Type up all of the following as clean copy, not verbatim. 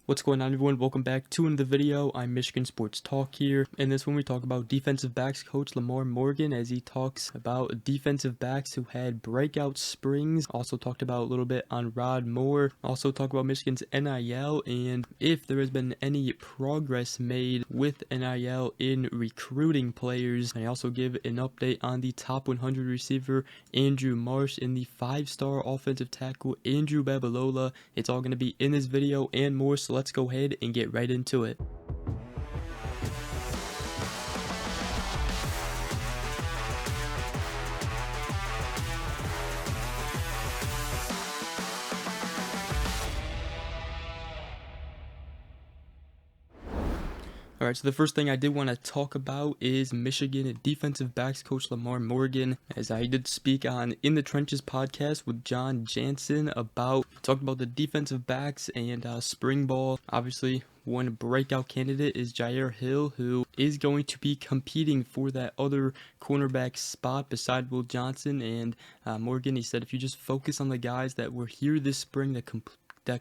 What's going on, everyone? Welcome back to another video. I'm Michigan Sports Talk here. In this one, we talk about defensive backs coach LaMar Morgan as he talks about defensive backs who had breakout springs. Also talked about a little bit on Rod Moore. Also talk about Michigan's NIL and if there has been any progress made with NIL in recruiting players. I also give an update on the top 100 receiver Andrew Marsh and the 5-star offensive tackle Andrew Babalola. It's all going to be in this video and more, so let's go ahead and get right into it. Alright, so the first thing I did want to talk about is Michigan defensive backs coach LaMar Morgan, as I did speak on In the Trenches podcast with John Jansen talked about the defensive backs and spring ball. Obviously, one breakout candidate is Jair Hill, who is going to be competing for that other cornerback spot beside Will Johnson. And Morgan, he said, if you just focus on the guys that were here this spring that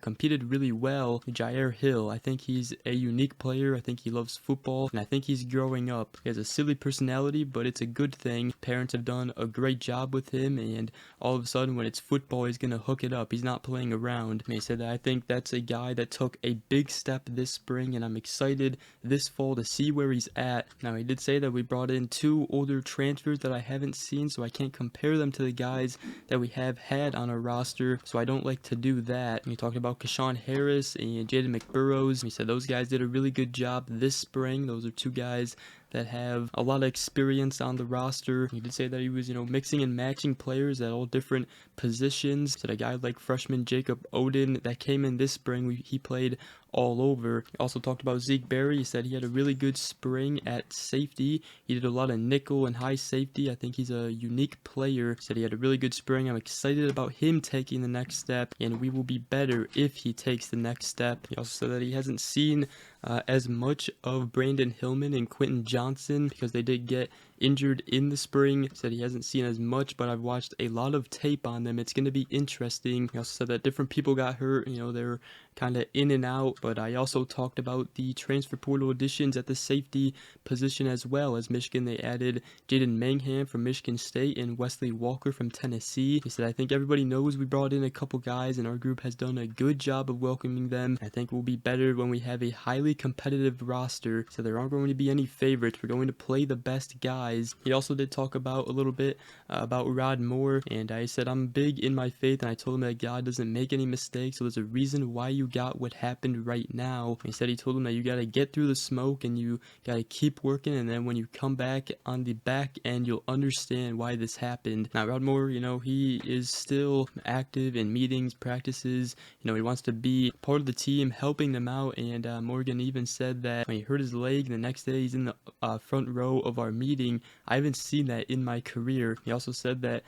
competed really well, Jair Hill, I think he's a unique player. I think he loves football, and I think he's growing up. He has a silly personality, but it's a good thing. Parents have done a great job with him, and all of a sudden when it's football, he's going to hook it up. He's not playing around. And he said that I think that's a guy that took a big step this spring, and I'm excited this fall to see where he's at. Now, he did say that we brought in 2 older transfers that I haven't seen, so I can't compare them to the guys that we have had on our roster, so I don't like to do that. And he talked about Kashawn Harris and Jaden McBurrows. He said those guys did a really good job this spring. Those are 2 guys that have a lot of experience on the roster. He did say that he was, mixing and matching players at all different positions. So a guy like freshman Jacob Oden that came in this spring, he played all over. He also talked about Zeke Berry. He said he had a really good spring at safety. He did a lot of nickel and high safety. I think he's a unique player. He said he had a really good spring. I'm excited about him taking the next step, and we will be better if he takes the next step. He also said that he hasn't seen as much of Brandon Hillman and Quentin Johnson because they did get injured in the spring. He said he hasn't seen as much, but I've watched a lot of tape on them. It's going to be interesting. He also said that different people got hurt. They're kind of in and out, but I also talked about the transfer portal additions at the safety position as well. As Michigan, they added Jaden Mangham from Michigan State and Wesley Walker from Tennessee. He said, I think everybody knows we brought in a couple guys and our group has done a good job of welcoming them. I think we'll be better when we have a highly competitive roster, so there aren't going to be any favorites. We're going to play the best guys. He also did talk about a little bit about Rod Moore, and I said I'm big in my faith, and I told him that God doesn't make any mistakes, so there's a reason why you got what happened right now. He said he told him that you got to get through the smoke and you got to keep working, and then when you come back on the back end, you'll understand why this happened. Now, Rod Moore, he is still active in meetings, practices. He wants to be part of the team, helping them out, and Morgan even said that when he hurt his leg, the next day he's in the front row of our meeting. I haven't seen that in my career. He also said that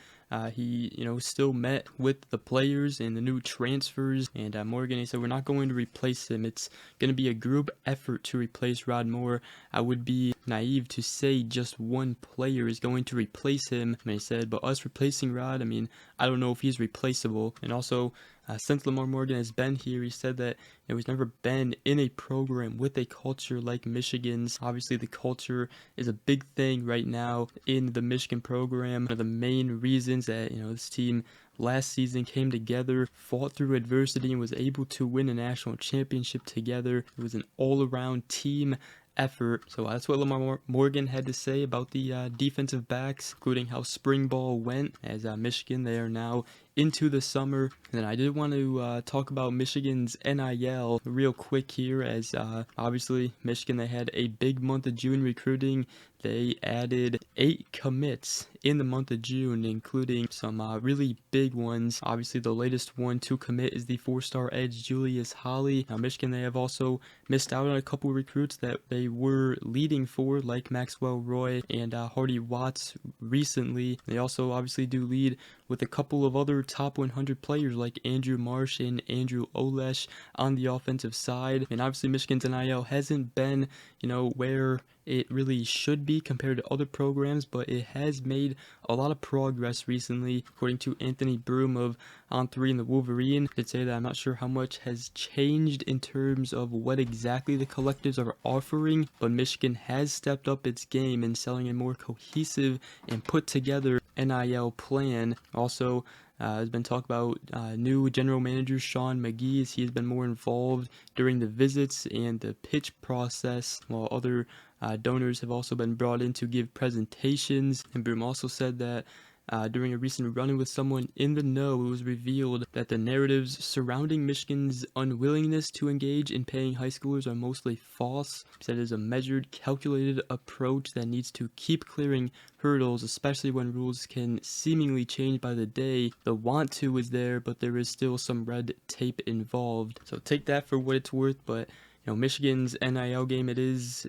he, still met with the players and the new transfers, and Morgan, he said, we're not going to replace him. It's going to be a group effort to replace Rod Moore. I would be naive to say just one player is going to replace him. And he said, but us replacing Rod, I don't know if he's replaceable. And also, since LaMar Morgan has been here, he said that he's never been in a program with a culture like Michigan's. Obviously, the culture is a big thing right now in the Michigan program. One of the main reasons that this team last season came together, fought through adversity, and was able to win a national championship together. It was an all-around team effort. So that's what LaMar Morgan had to say about the defensive backs, including how spring ball went. As Michigan, they are now into the summer. And then I did want to talk about Michigan's NIL real quick here, as obviously Michigan, they had a big month of June recruiting. They added 8 commits in the month of June, including some really big ones. Obviously, the latest one to commit is the 4-star edge Julius Holly. Now, Michigan, they have also missed out on a couple recruits that they were leading for, like Maxwell Roy and Hardy Watts recently. They also obviously do lead with a couple of other top 100 players like Andrew Marsh and Andrew Olesh on the offensive side. And obviously Michigan's NIL hasn't been, where it really should be compared to other programs, but it has made a lot of progress recently. According to Anthony Broom of On3 and the Wolverine, did say that I'm not sure how much has changed in terms of what exactly the collectives are offering, but Michigan has stepped up its game in selling a more cohesive and put together NIL plan. Also, there's been talk about new general manager Sean McGee, as he has been more involved during the visits and the pitch process, while other donors have also been brought in to give presentations. And Broom also said that during a recent run-in with someone in the know, it was revealed that the narratives surrounding Michigan's unwillingness to engage in paying high schoolers are mostly false. He said it is a measured, calculated approach that needs to keep clearing hurdles, especially when rules can seemingly change by the day. The want to is there, but there is still some red tape involved. So take that for what it's worth, but Michigan's NIL game, it is,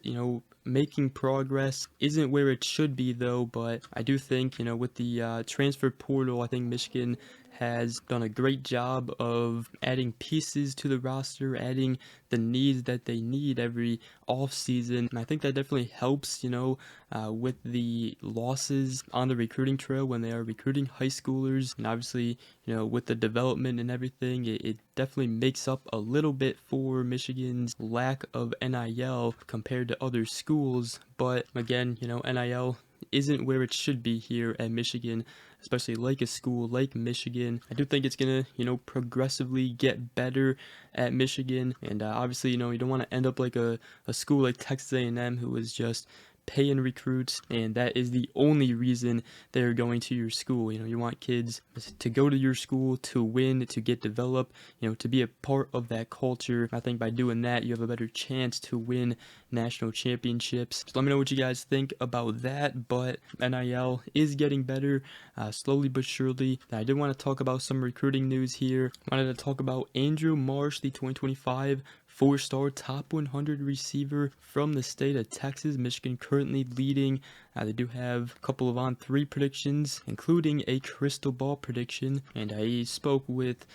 making progress. Isn't where it should be though, but I do think, with the transfer portal, I think Michigan has done a great job of adding pieces to the roster, adding the needs that they need every offseason. And I think that definitely helps, with the losses on the recruiting trail when they are recruiting high schoolers. And obviously, with the development and everything, it definitely makes up a little bit for Michigan's lack of NIL compared to other schools. But again, NIL isn't where it should be here at Michigan, especially like a school like Michigan. I do think it's gonna, progressively get better at Michigan, and obviously, you don't want to end up like a school like Texas A&M, who is just paying recruits, and that is the only reason they're going to your school. You want kids to go to your school to win, to get developed, to be a part of that culture. I think by doing that, you have a better chance to win national championships. So let me know what you guys think about that. But NIL is getting better, slowly but surely. I did want to talk about some recruiting news here. I wanted to talk about Andrew Marsh, the 2025 4-star top 100 receiver from the state of Texas. Michigan currently leading. They do have a couple of On3 predictions, including a crystal ball prediction. And I spoke with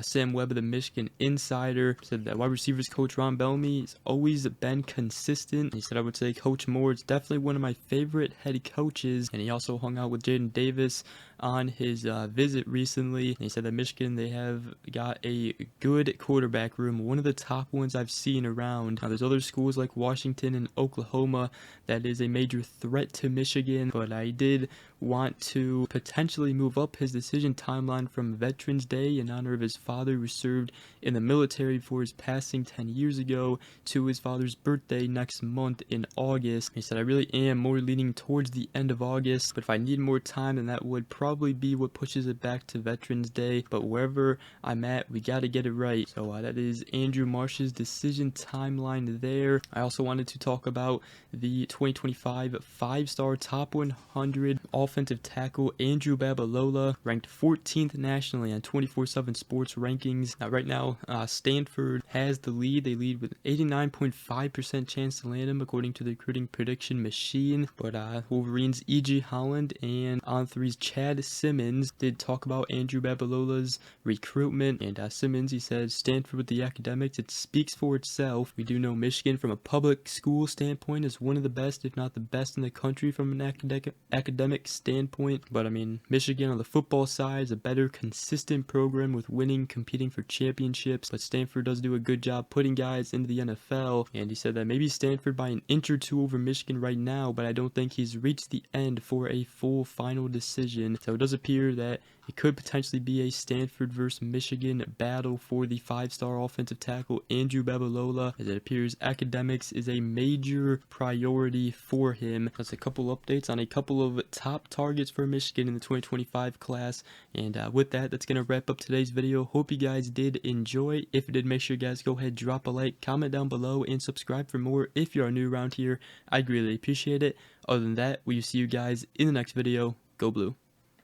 Sam Webb of the Michigan Insider. Said that wide receivers coach Ron Bellamy has always been consistent. He said, I would say Coach Moore is definitely one of my favorite head coaches. And he also hung out with Jaden Davis on his visit recently. And he said that Michigan, they have got a good quarterback room, one of the top ones I've seen around. Now, there's other schools like Washington and Oklahoma that is a major threat to Michigan, but I did want to potentially move up his decision timeline from Veterans Day in honor of his father, who served in the military before his passing 10 years ago, to his father's birthday next month in August. He said, I really am more leaning towards the end of August, but if I need more time, then that would probably be what pushes it back to Veterans Day. But wherever I'm at, we got to get it right. So that is Andrew Marsh's decision timeline there. I also wanted to talk about the 2025 5-star top 100 offensive tackle Andrew Babalola, ranked 14th nationally on 24/7 Sports rankings. Right now, Stanford has the lead. They lead with 89.5% chance to land him, according to the recruiting prediction machine. But Wolverines' E.G. Holland and On3's Chad Simmons did talk about Andrew Babalola's recruitment. And Simmons, he said, Stanford with the academics, it speaks for itself. We do know Michigan from a public school standpoint is one of the best, if not the best in the country from an academic standpoint. But Michigan on the football side is a better, consistent program with winning, competing for championships. But Stanford does do a good job putting guys into the NFL. And he said that maybe Stanford by an inch or two over Michigan right now, but I don't think he's reached the end for a full final decision. So it does appear that it could potentially be a Stanford versus Michigan battle for the 5-star offensive tackle Andrew Babalola, as it appears academics is a major priority for him. That's a couple updates on a couple of top targets for Michigan in the 2025 class. And with that, that's going to wrap up today's video. Hope you guys did enjoy. If you did, make sure you guys go ahead, drop a like, comment down below, and subscribe for more if you are new around here. I'd really appreciate it. Other than that, we will see you guys in the next video. Go Blue.